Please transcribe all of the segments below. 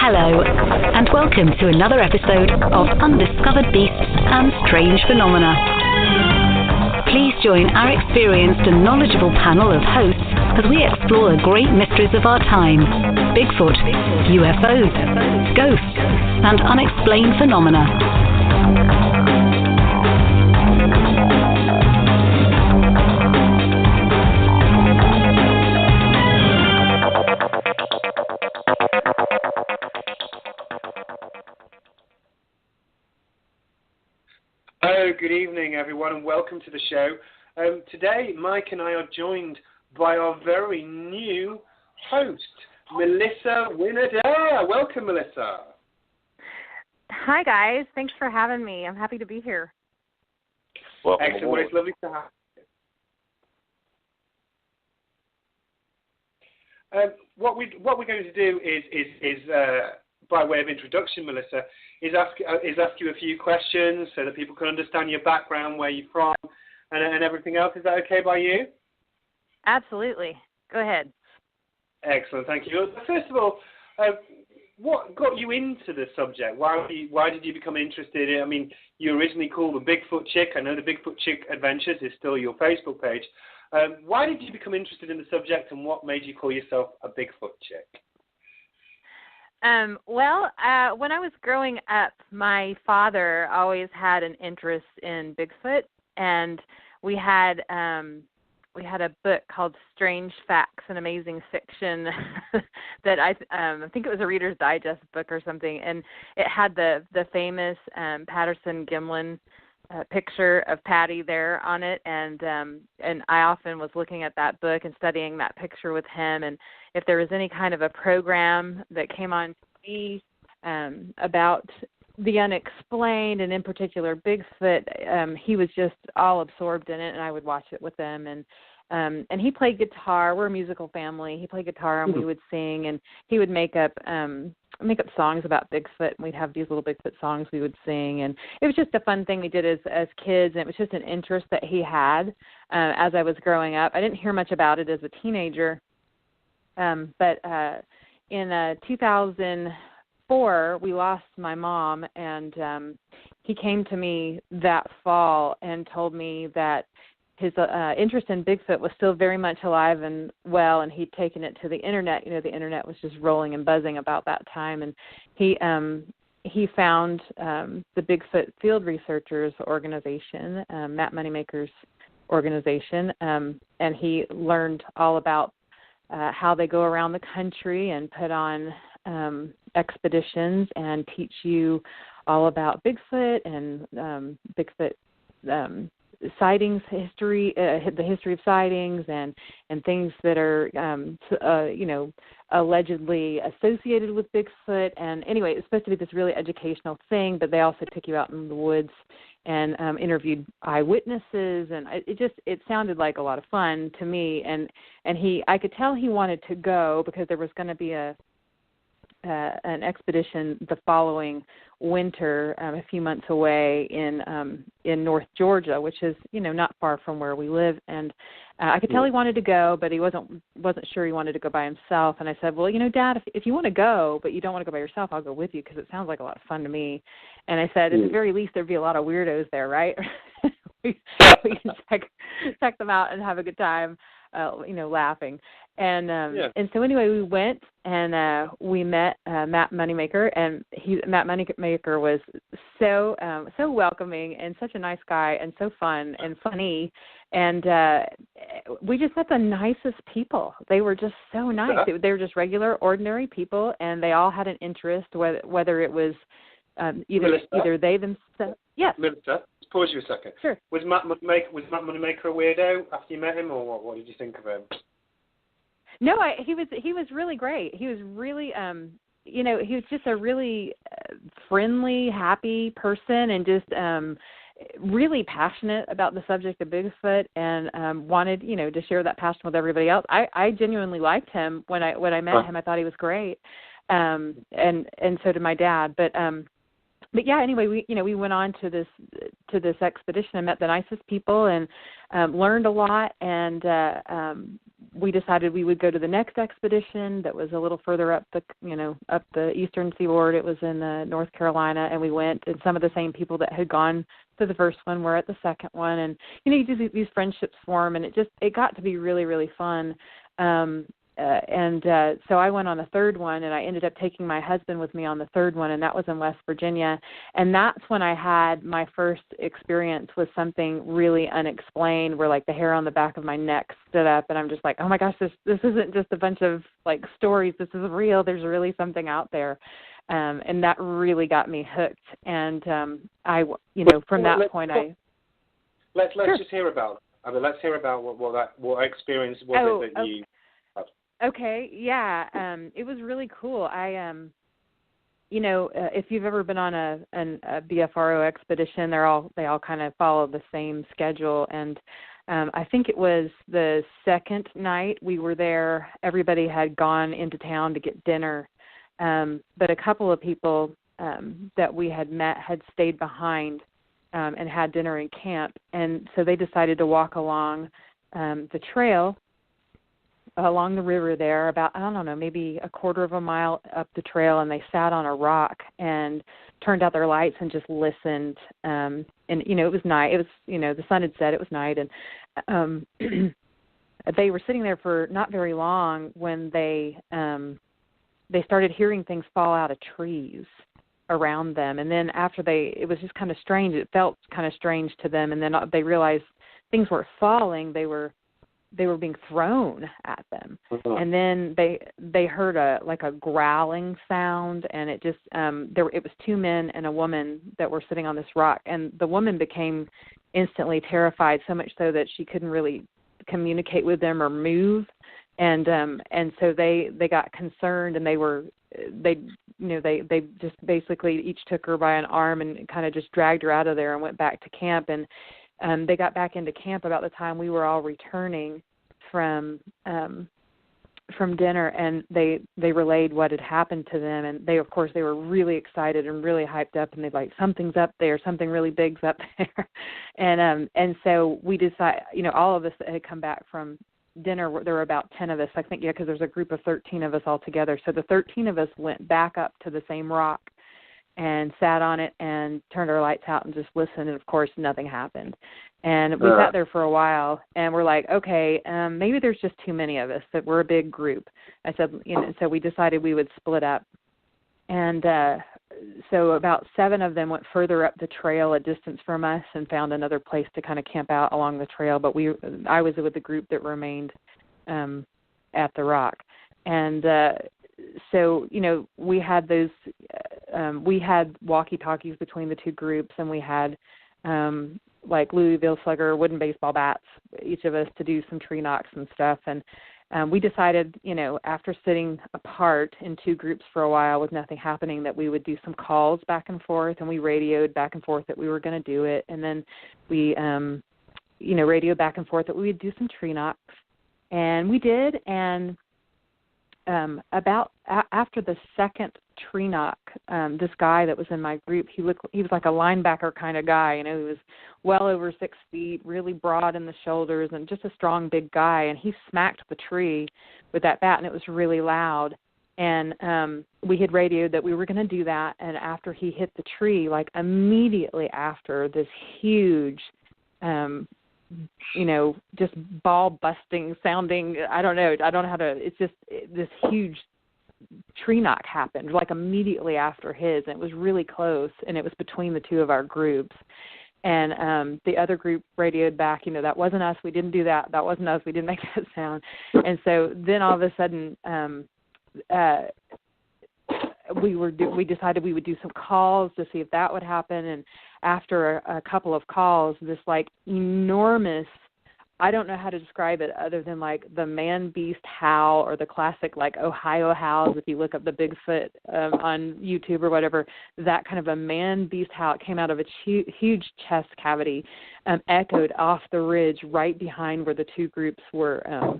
Hello, and welcome to another episode of Undiscovered Beasts and Strange Phenomena. Please join our experienced and knowledgeable panel of hosts as we explore the great mysteries of our time: Bigfoot, UFOs, ghosts, and unexplained phenomena. Good evening, everyone, and welcome to the show. Today, Mike and I are joined by our very new host, Melissa Wynn-Adair. Welcome, Melissa. Hi, guys. Thanks for having me. I'm happy to be here. Welcome. Excellent. Well, it's lovely to have you. What we're going to do is by way of introduction, Melissa, is ask you a few questions so that people can understand your background, where you're from, and everything else. Is that okay by you? Absolutely. Go ahead. Excellent. Thank you. First of all, what got you into the subject? Why did you become interested? I mean, you originally called the Bigfoot Chick. I know the Bigfoot Chick Adventures is still your Facebook page. Why did you become interested in the subject, and what made you call yourself a Bigfoot Chick? When I was growing up, my father always had an interest in Bigfoot, and we had a book called Strange Facts and Amazing Fiction that I think it was a Reader's Digest book or something, and it had the famous Patterson-Gimlin picture of Patty there on it, and I often was looking at that book and studying that picture with him, and if there was any kind of a program that came on TV about the unexplained, and in particular Bigfoot, he was just all absorbed in it, and I would watch it with him, and he played guitar. We're a musical family. He played guitar, and we would sing, and he would make up songs about Bigfoot, and we'd have these little Bigfoot songs we would sing, and it was just a fun thing we did as kids, and it was just an interest that he had as I was growing up. I didn't hear much about it as a teenager, but in 2004, we lost my mom, and he came to me that fall and told me that his interest in Bigfoot was still very much alive and well, and he'd taken it to the internet. You know, the internet was just rolling and buzzing about that time, and he found the Bigfoot Field Researchers Organization, Matt Moneymaker's organization, and he learned all about how they go around the country and put on expeditions and teach you all about Bigfoot and Bigfoot sightings history, the history of sightings and things that are allegedly associated with Bigfoot. And anyway, it's supposed to be this really educational thing, but they also took you out in the woods and interviewed eyewitnesses, and it sounded like a lot of fun to me. And I could tell he wanted to go because there was going to be an expedition the following winter, a few months away in North Georgia, which is not far from where we live. And I could tell he wanted to go, but he wasn't sure he wanted to go by himself. And I said, well, Dad, if you want to go, but you don't want to go by yourself, I'll go with you because it sounds like a lot of fun to me. And I said, at the very least, there'd be a lot of weirdos there, right? we can check them out and have a good time, laughing. And so anyway, we went and we met Matt Moneymaker, and Matt Moneymaker was so welcoming and such a nice guy and so fun and funny, and we just met the nicest people. They were just so nice. They were just regular, ordinary people, and they all had an interest, whether it was either they themselves. Yes. Melissa, pause you a second. Sure. Was Matt Moneymaker a weirdo after you met him, or what did you think of him? No, he was really great. He was really, he was just a really friendly, happy person, and just really passionate about the subject of Bigfoot, and wanted, to share that passion with everybody else. I genuinely liked him when I met him. I thought he was great, and so did my dad. But but yeah, anyway, we went on to this expedition and met the nicest people and learned a lot, and we decided we would go to the next expedition that was a little further up the eastern seaboard. It was in North Carolina, and we went, and some of the same people that had gone to the first one were at the second one, and these friendships form, and it got to be really, really fun. So I went on the third one, and I ended up taking my husband with me on the third one, and that was in West Virginia. And that's when I had my first experience with something really unexplained, where like the hair on the back of my neck stood up, and I'm just like, oh my gosh, this isn't just a bunch of like stories. This is real. There's really something out there. And that really got me hooked. And from that point, let's Sure. just hear about. Let's hear about what experience was it that you. Okay, yeah, it was really cool. I, if you've ever been on a BFRO expedition, they all kind of follow the same schedule. And I think it was the second night we were there. Everybody had gone into town to get dinner, but a couple of people that we had met had stayed behind and had dinner in camp, and so they decided to walk along the trail. Along the river there, about, I don't know, maybe a quarter of a mile up the trail, and they sat on a rock and turned out their lights and just listened. And, it was night. It was, the sun had set. It was night. And they were sitting there for not very long when they started hearing things fall out of trees around them. And then after it was just kind of strange. It felt kind of strange to them. And then they realized things weren't falling. They were being thrown at them. And then they heard a growling sound, and it just it was two men and a woman that were sitting on this rock, and the woman became instantly terrified, so much so that she couldn't really communicate with them or move, and so they got concerned, and they just basically each took her by an arm and kind of just dragged her out of there and went back to camp. And they got back into camp about the time we were all returning from dinner, and they relayed what had happened to them, and they were really excited and really hyped up, and they're like, something's up there, something really big's up there. And so we decided, all of us that had come back from dinner, there were about 10 of us, I think, because there's a group of 13 of us all together. So the 13 of us went back up to the same rock and sat on it and turned our lights out and just listened, and of course nothing happened. And we sat there for a while, and we're like, okay, maybe there's just too many of us, that we're a big group. I said, so we decided we would split up. And so about 7 of them went further up the trail a distance from us and found another place to kind of camp out along the trail. But I was with the group that remained at the rock. And so, we had those, we had walkie-talkies between the two groups, and we had like Louisville Slugger wooden baseball bats, each of us, to do some tree knocks and stuff. And we decided, after sitting apart in two groups for a while with nothing happening, that we would do some calls back and forth, and we radioed back and forth that we were going to do it. And then we, radioed back and forth that we would do some tree knocks. And we did, and after the second tree knock, this guy that was in my group, he was like a linebacker kind of guy. He was well over 6 feet, really broad in the shoulders, and just a strong, big guy. And he smacked the tree with that bat, and it was really loud. And we had radioed that we were going to do that. And after he hit the tree, like immediately after, this huge, just ball-busting sounding, I don't know how to, it's just this huge tree knock happened, like immediately after his, and it was really close, and it was between the two of our groups. And the other group radioed back, that wasn't us, we didn't do that, that wasn't us, we didn't make that sound. And so then all of a sudden, we decided we would do some calls to see if that would happen. And after a couple of calls, this like enormous, I don't know how to describe it other than like the man-beast howl, or the classic like Ohio howls. If you look up the Bigfoot on YouTube or whatever, that kind of a man-beast howl, it came out of a huge chest cavity, echoed off the ridge right behind where the two groups were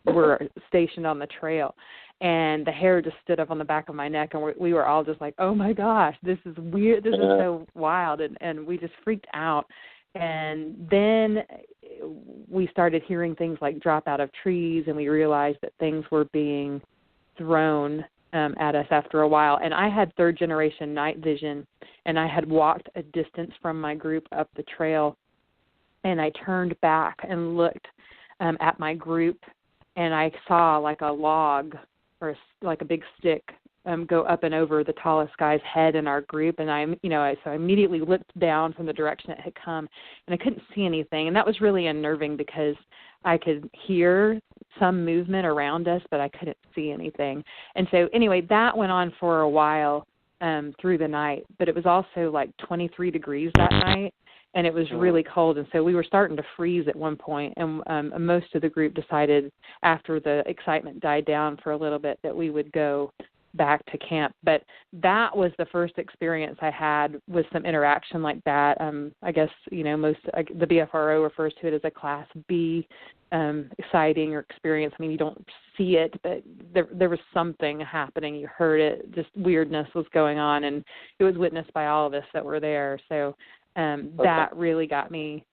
were stationed on the trail. And the hair just stood up on the back of my neck, and we were all just like, oh, my gosh, this is weird. This is so wild. And we just freaked out. And then we started hearing things like drop out of trees, and we realized that things were being thrown at us after a while. And I had third-generation night vision, and I had walked a distance from my group up the trail, and I turned back and looked at my group, and I saw like a log or like a big stick go up and over the tallest guy's head in our group, and so I immediately looked down from the direction it had come, and I couldn't see anything, and that was really unnerving because I could hear some movement around us, but I couldn't see anything. And so anyway, that went on for a while through the night, but it was also like 23 degrees that night, and it was really cold, and so we were starting to freeze at one point, and most of the group decided after the excitement died down for a little bit that we would go back to camp. But that was the first experience I had with some interaction like that. I guess, the BFRO refers to it as a Class B sighting or experience. I mean, you don't see it, but there was something happening. You heard it, just weirdness was going on, and it was witnessed by all of us that were there. So that really got me,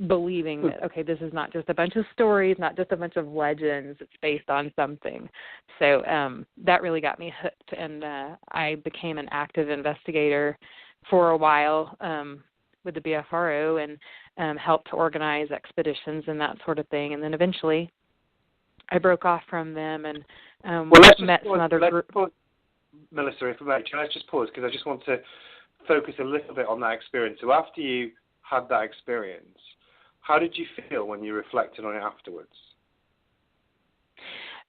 believing that, okay, this is not just a bunch of stories, not just a bunch of legends, it's based on something. So that really got me hooked, and I became an active investigator for a while with the BFRO and helped to organize expeditions and that sort of thing. And then eventually I broke off from them and met some other groups. Melissa, if I may, can I just pause, because I just want to focus a little bit on that experience. So after you had that experience, how did you feel when you reflected on it afterwards?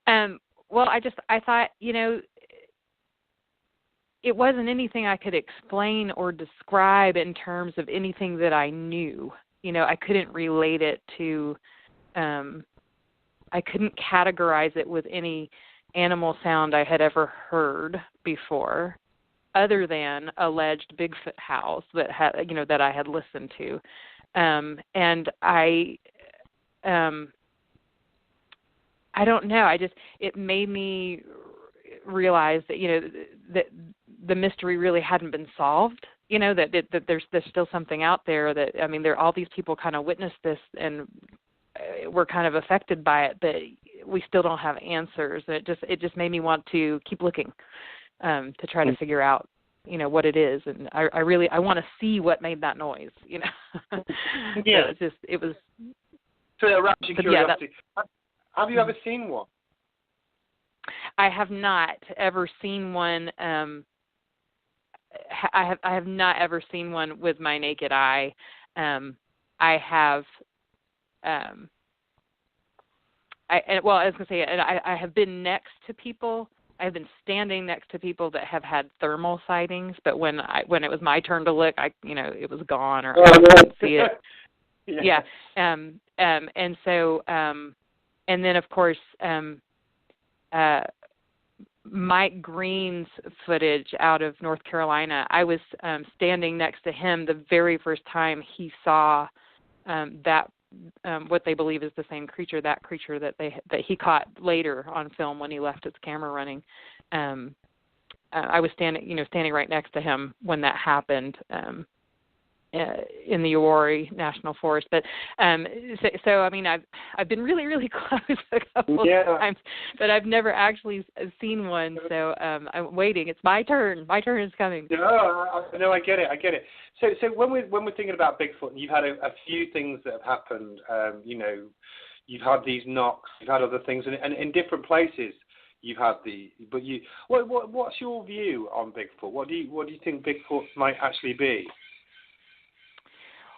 Well, I thought, it wasn't anything I could explain or describe in terms of anything that I knew. I couldn't relate it to, I couldn't categorize it with any animal sound I had ever heard before, other than alleged Bigfoot howls that that I had listened to, and I don't know. It made me realize that that the mystery really hadn't been solved. That there's still something out there. That there all these people kind of witnessed this and were kind of affected by it, but we still don't have answers. And it just made me want to keep looking. To try to figure out, what it is, and I want to see what made that noise, Yeah. So it was. So that wraps your curiosity. Have you ever seen one? I have not ever seen one. I have not ever seen one with my naked eye. I have. I was going to say, I have been next to people. I've been standing next to people that have had thermal sightings, but when it was my turn to look, it was gone or I couldn't see it. Yeah. And so, and then of course, Mike Green's footage out of North Carolina, I was standing next to him the very first time he saw that. What they believe is the same creature, that creature that he caught later on film when he left his camera running. I was standing right next to him when that happened in the Uwharrie National Forest. But so I've been really, really close a couple of times, but I've never actually seen one. So I'm waiting. It's my turn. My turn is coming. No, I get it. So when we're thinking about Bigfoot, you've had a few things that have happened. You've had these knocks, you've had other things, and in different places you've had what's your view on Bigfoot? What do you think Bigfoot might actually be?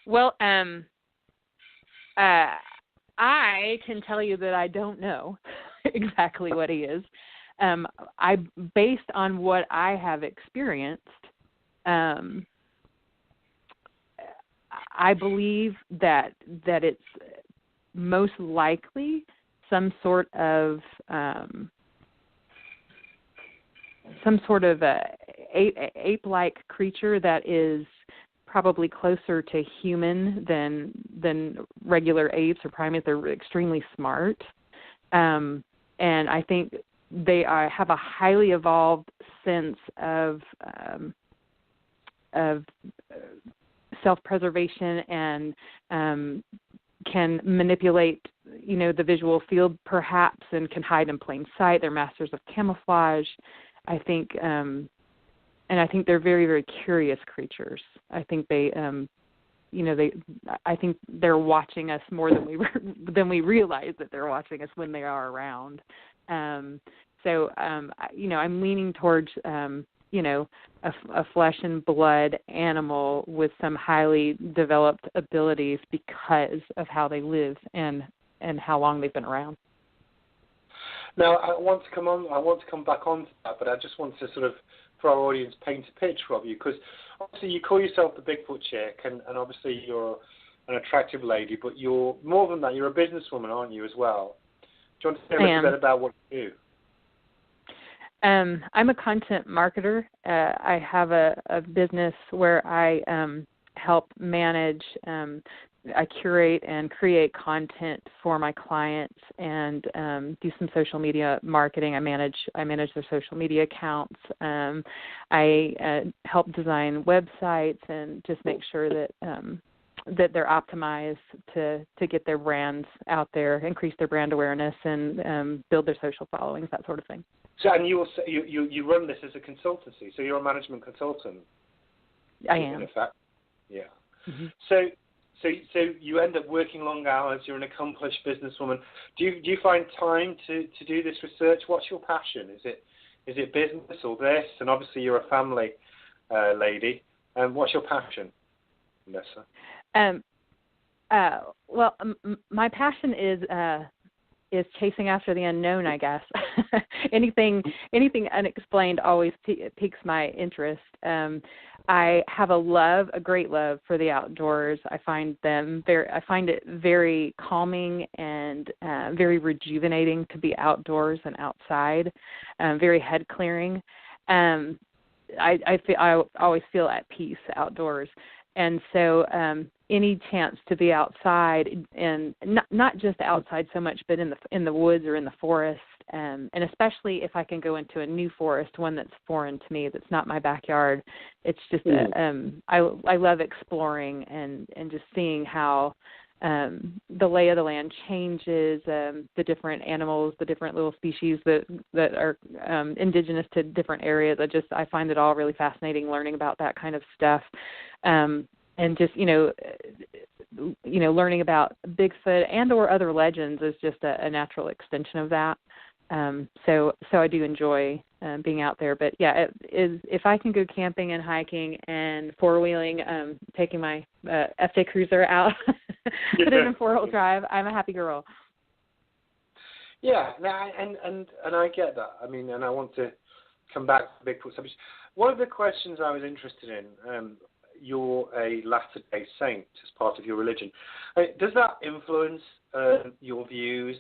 Well, I can tell you that I don't know exactly what he is. Based on what I have experienced, I believe that it's most likely some sort of ape-like creature that is probably closer to human than regular apes or primates. They're extremely smart, and I think they have a highly evolved sense of self-preservation and can manipulate, the visual field perhaps, and can hide in plain sight. They're masters of camouflage, I think, and I think they're very, very curious creatures. I think I think they're watching us more than we realize that they're watching us when they are around. So I'm leaning towards, a flesh and blood animal with some highly developed abilities because of how they live and how long they've been around. Now, I want to come back on to that, but I just want to sort of, for our audience, paint a picture of you, because obviously you call yourself the Bigfoot Chick, and obviously you're an attractive lady, but you're more than that. You're a businesswoman, aren't you, as well? Do you want to say a little bit about what you do? I'm a content marketer. I have a business where I help manage, I curate and create content for my clients and do some social media marketing. I manage their social media accounts. I help design websites and just make sure that they're optimized to get their brands out there, increase their brand awareness, and build their social followings, that sort of thing. So, and you run this as a consultancy, so you're a management consultant. I am. In fact, yeah. Mm-hmm. So you end up working long hours. You're an accomplished businesswoman. Do you find time to do this research? What's your passion? Is it business or this? And obviously you're a family lady. What's your passion, Melissa? Well, my passion is chasing after the unknown, I guess. Anything unexplained always piques my interest. I have a great love for the outdoors. I find it very calming and very rejuvenating to be outdoors and outside. Very head clearing. I always feel at peace outdoors. And so any chance to be outside, and not just outside so much, but in the woods or in the forest, and especially if I can go into a new forest, one that's foreign to me, that's not my backyard. It's just I love exploring and just seeing how the lay of the land changes, the different animals, the different little species that are indigenous to different areas. I find it all really fascinating, learning about that kind of stuff. And just, learning about Bigfoot and or other legends is just a natural extension of that. So I do enjoy being out there. But, yeah, if I can go camping and hiking and four-wheeling, taking my FJ Cruiser out, put it in four-wheel drive, I'm a happy girl. Yeah, and I get that. I mean, and I want to come back to the Bigfoot subject. One of the questions I was interested in, you're a Latter-day Saint as part of your religion. Does that influence your views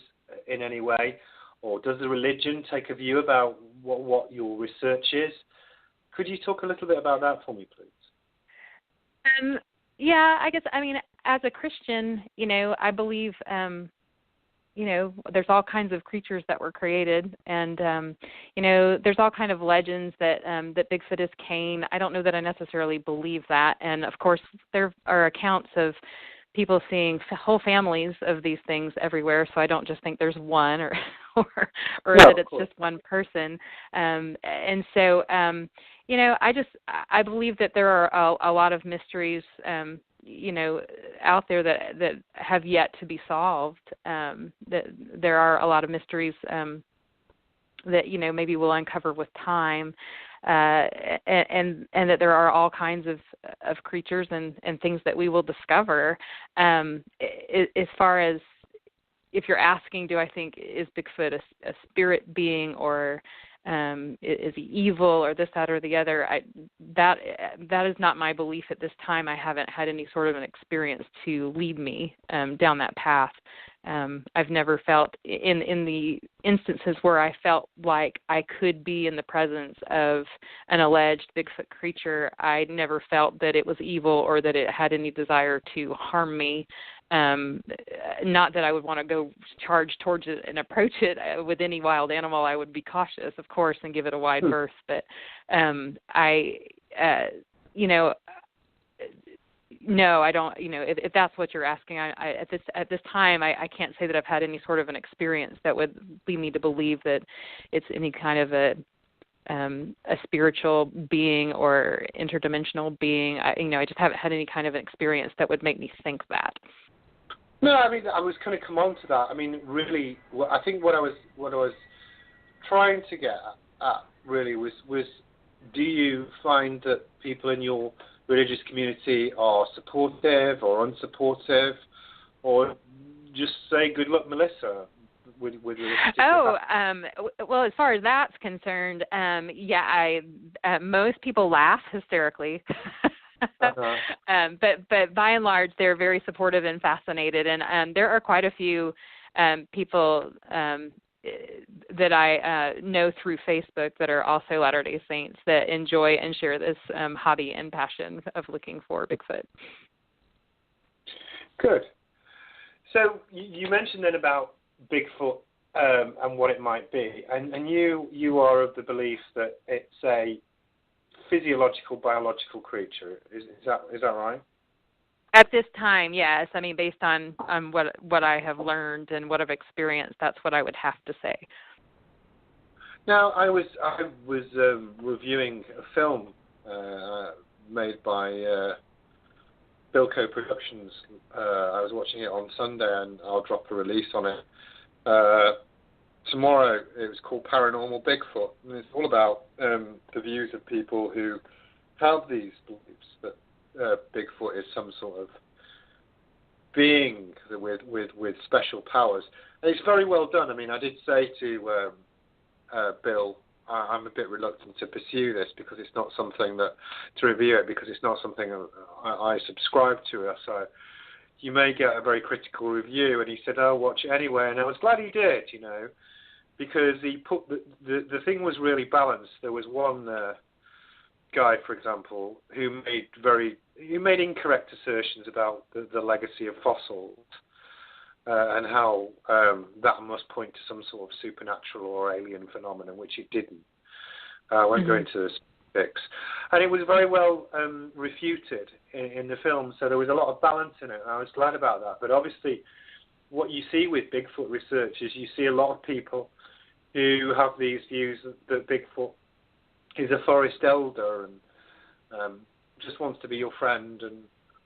in any way, or does the religion take a view about what your research is? Could you talk a little bit about that for me, please? Yeah, I guess, as a Christian, I believe, there's all kinds of creatures that were created, and, there's all kind of legends that Bigfoot is Cain. I don't know that I necessarily believe that. And, of course, there are accounts of people seeing whole families of these things everywhere, so I don't just think there's one or that it's just one person. And so, I believe that there are a lot of mysteries, out there that have yet to be solved. That there are a lot of mysteries that maybe we'll uncover with time, and that there are all kinds of creatures and things that we will discover. As far as if you're asking, do I think is Bigfoot a spirit being or is he evil or this, that, or the other. That is not my belief at this time. I haven't had any sort of an experience to lead me down that path. I've never felt in the instances where I felt like I could be in the presence of an alleged Bigfoot creature, I never felt that it was evil or that it had any desire to harm me. Not that I would want to go charge towards it and approach it with any wild animal. I would be cautious, of course, and give it a wide berth. But no, I don't. If that's what you're asking, at this time, I can't say that I've had any sort of an experience that would lead me to believe that it's any kind of a spiritual being or interdimensional being. I just haven't had any kind of an experience that would make me think that. No, I mean, I was going to come on to that. I mean, really, I think what I was trying to get at really was do you find that people in your religious community are supportive or unsupportive, or just say good luck, Melissa? With well, as far as that's concerned, most people laugh hysterically. But by and large, they're very supportive and fascinated, and there are quite a few people that I know through Facebook that are also Latter-day Saints that enjoy and share this hobby and passion of looking for Bigfoot. Good. So you mentioned then about Bigfoot and what it might be, and you are of the belief that it's a physiological, biological creature. Is that right? At this time, yes. I mean, based on what I have learned and what I've experienced, that's what I would have to say. Now, I was reviewing a film made by Bilko Productions. I was watching it on Sunday, and I'll drop a release on it tomorrow. It was called Paranormal Bigfoot, and it's all about the views of people who have these beliefs that Bigfoot is some sort of being with special powers. And it's very well done. I mean, I did say to Bill, I'm a bit reluctant to pursue this because it's not something to review it because it's not something I subscribe to. So you may get a very critical review. And he said, "Oh, watch it anyway." And I was glad he did, because he put the thing was really balanced. There was one guy, for example, who made incorrect assertions about the legacy of fossils and how that must point to some sort of supernatural or alien phenomenon, which it didn't. I won't go into the specifics. And it was very well refuted in the film, so there was a lot of balance in it, and I was glad about that. But obviously, what you see with Bigfoot research is you see a lot of people who have these views that Bigfoot is a forest elder and just wants to be your friend and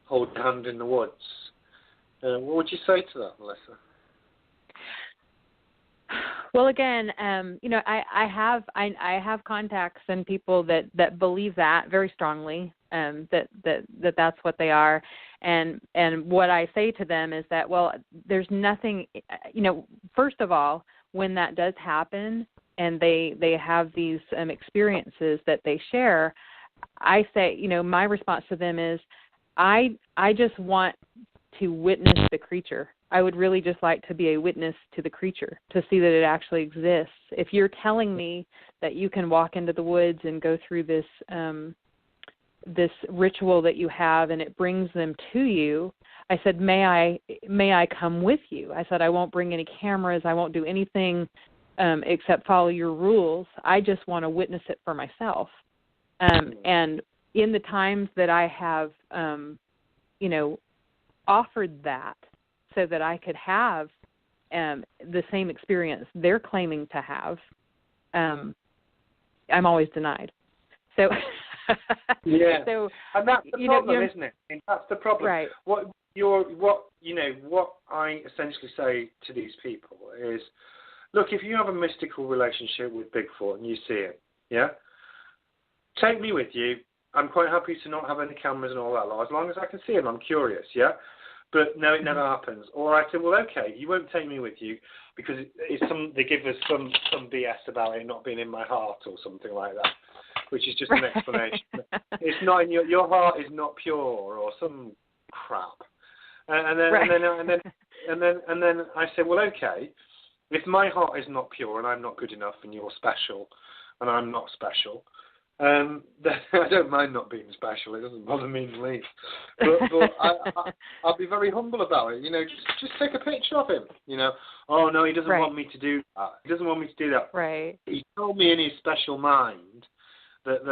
hold your hand in the woods. What would you say to that, Melissa? Well, again, I have contacts and people that believe that very strongly, that's what they are, and what I say to them is that, well, there's nothing, first of all, when that does happen and they have these experiences that they share, I say, my response to them is, I just want to witness the creature. I would really just like to be a witness to the creature, to see that it actually exists. If you're telling me that you can walk into the woods and go through this this ritual that you have and it brings them to you, I said, may I come with you? I said, I won't bring any cameras. I won't do anything except follow your rules. I just want to witness it for myself. And in the times that I have, offered that so that I could have the same experience they're claiming to have, I'm always denied. So, yeah. So, and that's the problem, isn't it? And that's the problem. Right. What I essentially say to these people is, look, if you have a mystical relationship with Bigfoot and you see it, yeah, take me with you. I'm quite happy to not have any cameras and all that. As long as I can see him, I'm curious, yeah? But no, it never happens. Or I said, well, okay, you won't take me with you because they give us some BS about it not being in my heart or something like that, which is just an explanation. It's not in your heart is not pure or some crap. And then I said, well, okay, if my heart is not pure and I'm not good enough and you're special and I'm not special, then I don't mind not being special. It doesn't bother me in the least. But I'll be very humble about it. Just take a picture of him. Oh no, he doesn't want me to do that. He doesn't want me to do that. Right. He told me in his special mind that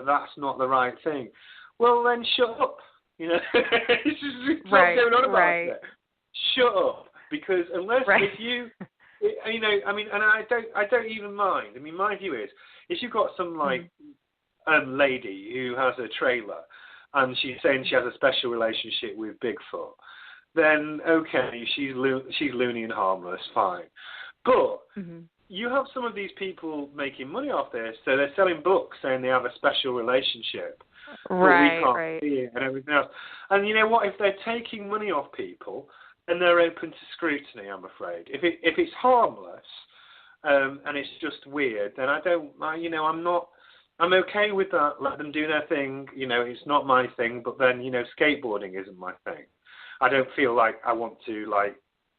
that's not the right thing. Well, then shut up. Stop going on about it. Shut up, because unless if you. And I don't even mind. I mean, my view is, if you've got some lady who has a trailer and she's saying she has a special relationship with Bigfoot, then okay, she's loony and harmless, fine. But you have some of these people making money off this, so they're selling books saying they have a special relationship, but we can't see it and everything else. And you know what? If they're taking money off people, and they're open to scrutiny, I'm afraid. If it's harmless and it's just weird, then I'm okay with that. Let them do their thing. It's not my thing. But then, skateboarding isn't my thing. I don't feel like I want to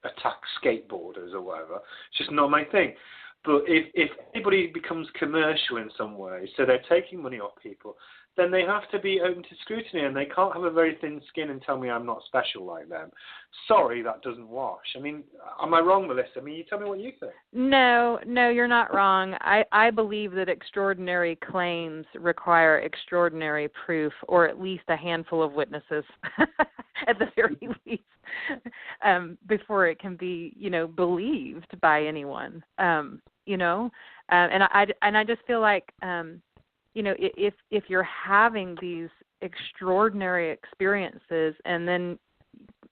attack skateboarders or whatever. It's just not my thing. But if anybody becomes commercial in some way, so they're taking money off people, then they have to be open to scrutiny, and they can't have a very thin skin and tell me I'm not special like them. Sorry, that doesn't wash. I mean, am I wrong, Melissa? I mean, you tell me what you think. No, you're not wrong. I believe that extraordinary claims require extraordinary proof, or at least a handful of witnesses, at the very least, before it can be, believed by anyone. And I just feel like. If you're having these extraordinary experiences and then,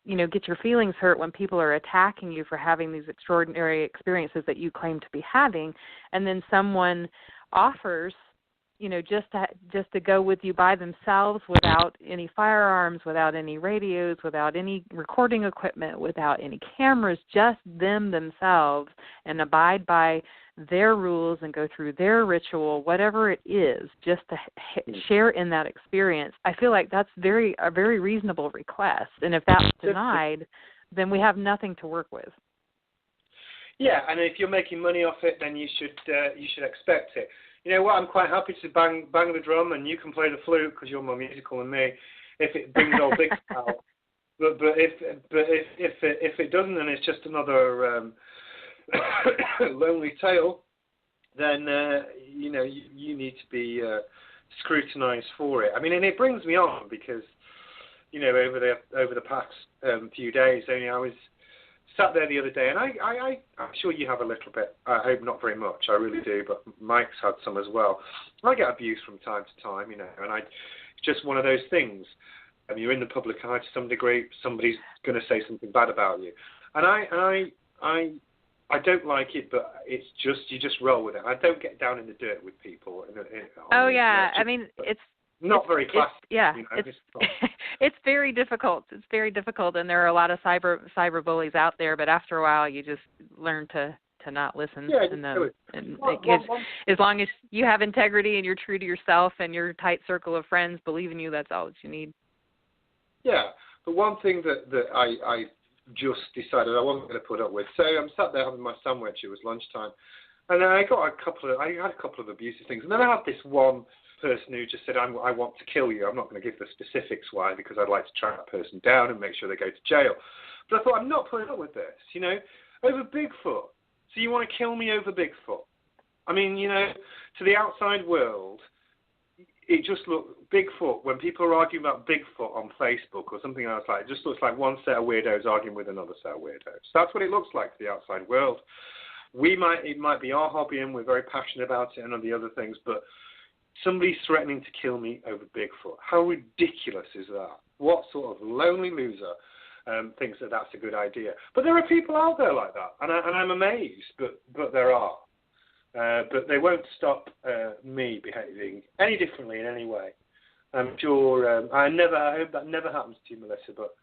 get your feelings hurt when people are attacking you for having these extraordinary experiences that you claim to be having, and then someone offers, just to go with you by themselves without any firearms, without any radios, without any recording equipment, without any cameras, just themselves, and abide by their rules and go through their ritual, whatever it is, just to share in that experience. I feel like that's a very reasonable request. And if that's denied, then we have nothing to work with. Yeah, and if you're making money off it, then you should expect it. You know what? I'm quite happy to bang the drum, and you can play the flute because you're more musical than me. If it brings old Big out, but if it doesn't, and it's just another lonely tale, then you need to be scrutinised for it. I mean, and it brings me on because over the past few days, I was sat there the other day, and I'm sure you have a little bit. I hope not very much. I really do, but Mike's had some as well. I get abuse from time to time, and it's just one of those things. You're in the public eye to some degree. Somebody's going to say something bad about you, and I don't like it, but it's just you just roll with it. I don't get down in the dirt with people. I mean, it's not very classy. It's very difficult. It's very difficult, and there are a lot of cyber bullies out there. But after a while, you just learn to not listen to them. And as long as you have integrity and you're true to yourself and your tight circle of friends believe in you, that's all that you need. Yeah, but one thing that I just decided I wasn't going to put up with. So I'm sat there having my sandwich. It was lunchtime, and then I had a couple of abusive things, and then I had this one person who just said, I want to kill you. I'm not going to give the specifics why, because I'd like to track that person down and make sure they go to jail. But I thought, I'm not putting up with this, over Bigfoot. So you want to kill me over Bigfoot? I mean, to the outside world, it just looks, Bigfoot, when people are arguing about Bigfoot on Facebook or something else like it just looks like one set of weirdos arguing with another set of weirdos. That's what it looks like to the outside world. It might be our hobby and we're very passionate about it and all the other things, but somebody's threatening to kill me over Bigfoot. How ridiculous is that? What sort of lonely loser thinks that that's a good idea? But there are people out there like that, and I'm amazed, but there are. But they won't stop me behaving any differently in any way. I'm sure. I hope that never happens to you, Melissa. But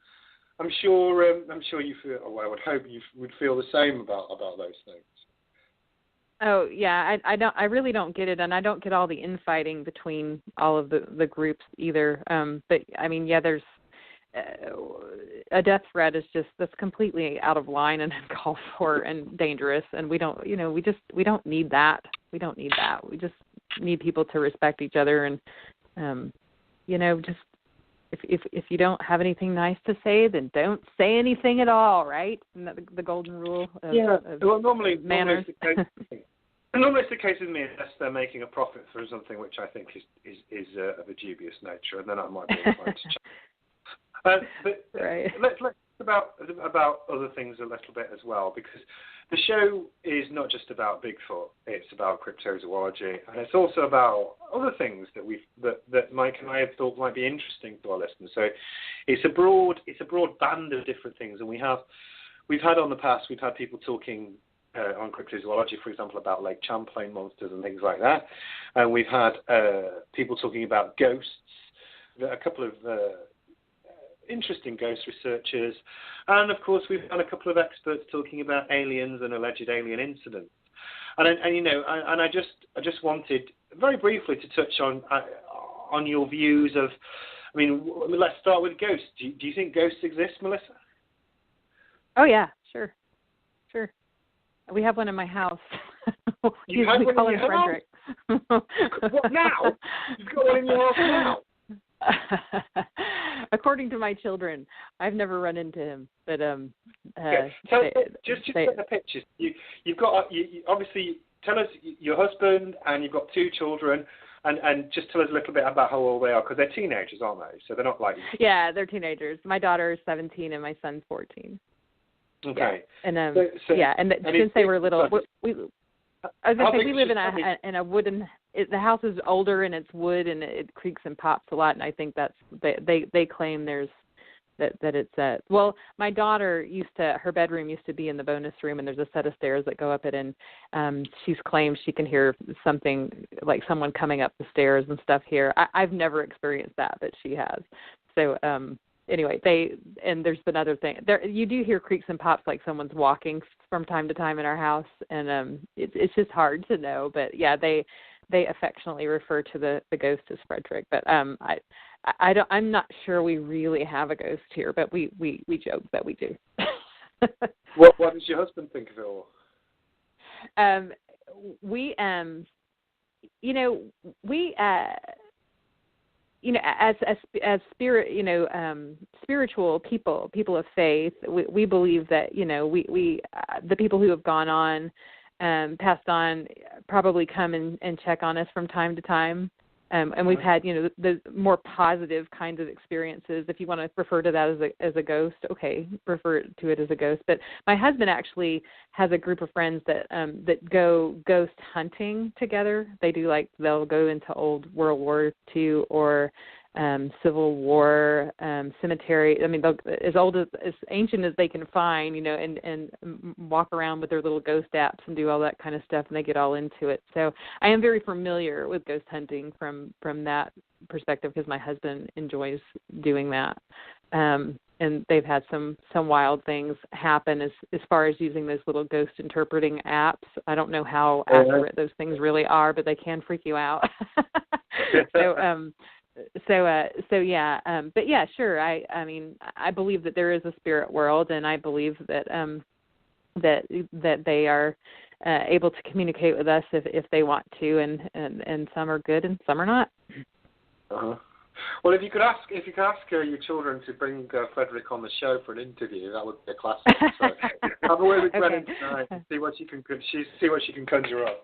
I'm sure you feel. Well, I would hope you would feel the same about those things. Oh yeah, I really don't get it, and I don't get all the infighting between all of the groups either. But I mean, yeah, there's a death threat is that's completely out of line and uncalled for and dangerous, and we don't need that. We don't need that. We just need people to respect each other, and just if you don't have anything nice to say, then don't say anything at all, right? Isn't that the golden rule? Well, normally manners. Normally it's the case with me, unless they're making a profit for something which I think is of a dubious nature, and then I might be inclined to check. But right. Let's talk about other things a little bit as well, because the show is not just about Bigfoot; it's about cryptozoology, and it's also about other things that Mike and I have thought might be interesting to our listeners. So it's a broad band of different things, and we've had people talking on cryptozoology, for example, about Lake Champlain monsters and things like that, and we've had people talking about ghosts. A couple of interesting ghost researchers, and of course we've had a couple of experts talking about aliens and alleged alien incidents. And I just wanted very briefly to touch on your views of. I mean, let's start with ghosts. Do you think ghosts exist, Melissa? Oh yeah, sure. We have one in my house. You have one call in him your Frederick. What now? You've got one in your house now. According to my children, I've never run into him, but okay. Just set the pictures. You've got obviously tell us your husband and you've got 2 children, and just tell us a little bit about how old they are, because they're teenagers, aren't they? So they're not like. Yeah, they're teenagers. My daughter is 17 and my son's 14. Okay. Yeah. And since they were little, we live in a wooden. The house is older and it's wood and it creaks and pops a lot, and I think that's they claim there's that it's well, my daughter her bedroom used to be in the bonus room, and there's a set of stairs that go up it, and she's claimed she can hear something like someone coming up the stairs and stuff here. I've never experienced that, but she has. So anyway, there's been other things. You do hear creaks and pops like someone's walking from time to time in our house, and it's just hard to know. But yeah, they affectionately refer to the ghost as Frederick. But I'm not sure we really have a ghost here, but we joke that we do. What does your husband think of it all? As spiritual people of faith, we believe that we the people who have gone on, passed on, probably come and check on us from time to time, and we've had the more positive kinds of experiences. If you want to refer to that as a ghost, okay, refer to it as a ghost. But my husband actually has a group of friends that go ghost hunting together. They'll go into old World War II or Civil War cemetery. I mean, as ancient as they can find, and walk around with their little ghost apps and do all that kind of stuff, and they get all into it. So I am very familiar with ghost hunting from that perspective, because my husband enjoys doing that. And they've had some wild things happen as far as using those little ghost interpreting apps. I don't know how accurate those things really are, but they can freak you out. So yeah, but yeah, sure. I mean, I believe that there is a spirit world, and I believe that that they are able to communicate with us if they want to, and some are good and some are not. Uh-huh. Well, if you could ask your children to bring Frederick on the show for an interview, that would be a classic. So have a word with Brennan tonight and see what she can conjure up.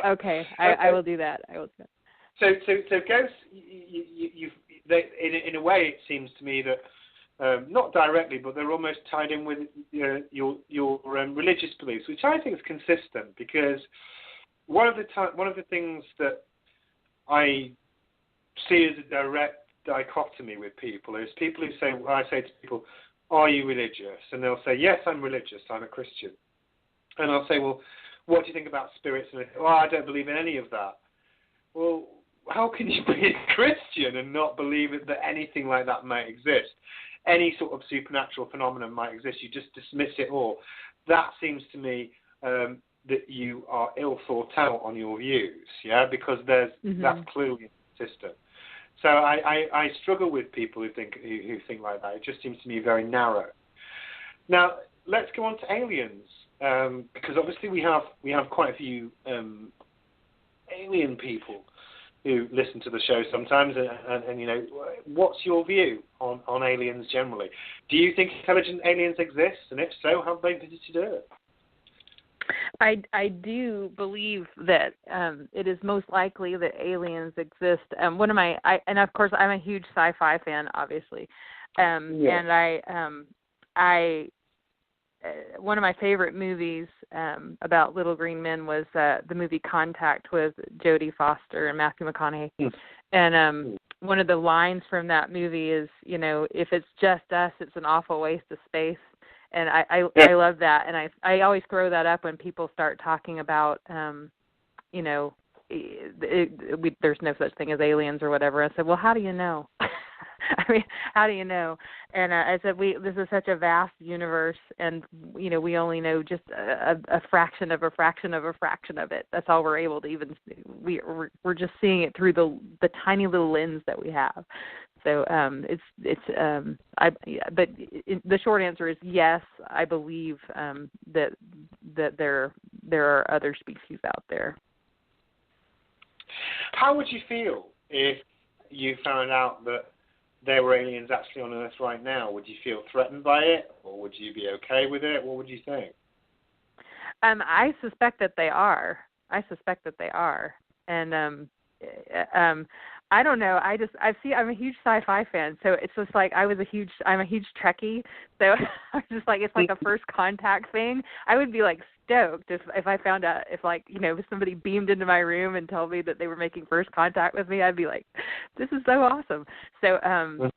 Okay, I will do that. So ghosts, in a way, it seems to me that not directly, but they're almost tied in with your religious beliefs, which I think is consistent, because one of the things that I see as a direct dichotomy with people is people who say, I say to people, "Are you religious?" And they'll say, "Yes, I'm religious. I'm a Christian." And I'll say, "Well, what do you think about spirits?" And they say, "Oh, I don't believe in any of that." Well, how can you be a Christian and not believe that anything like that might exist? any sort of supernatural phenomenon might exist, you just dismiss it all. That seems to me that you are ill thought out on your views, because that's clearly in the system. So I struggle with people who think like that. It just seems to me very narrow. Now let's go on to aliens, because obviously we have quite a few alien people who listen to the show sometimes, and what's your view on aliens generally? Do you think intelligent aliens exist, and if so, have they visited Earth? I do believe that it is most likely that aliens exist. And of course I'm a huge sci-fi fan, obviously, and I one of my favorite movies about little green men was the movie Contact with Jodie Foster and Matthew McConaughey. And one of the lines from that movie is, if it's just us, it's an awful waste of space. And I love that, and I always throw that up when people start talking about, there's no such thing as aliens or whatever. I said, well, how do you know? I mean, how do you know? And I said, this is such a vast universe, and we only know just a fraction of a fraction of a fraction of it. That's all we're able to even. We're just seeing it through the tiny little lens that we have. So but the short answer is yes. I believe that there are other species out there. How would you feel if you found out that there were aliens actually on Earth right now? Would you feel threatened by it, or would you be okay with it? What would you think? I suspect that they are. And I don't know. I'm a huge sci-fi fan, so it's just like I'm a huge Trekkie. So I'm just like, it's like a first contact thing. I would be like stoked if I found out if somebody beamed into my room and told me that they were making first contact with me. I'd be like, this is so awesome. So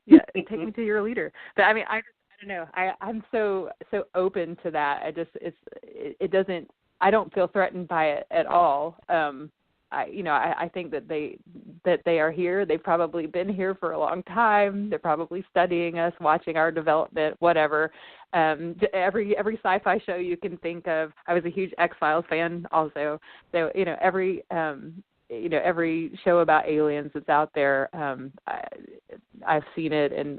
take me to your leader. But I mean, I don't know. I'm so open to that. It doesn't. I don't feel threatened by it at all. I think that they are here. They've probably been here for a long time. They're probably studying us, watching our development, whatever. Every sci-fi show you can think of. I was a huge X-Files fan also. So every show about aliens that's out there, I've seen it, and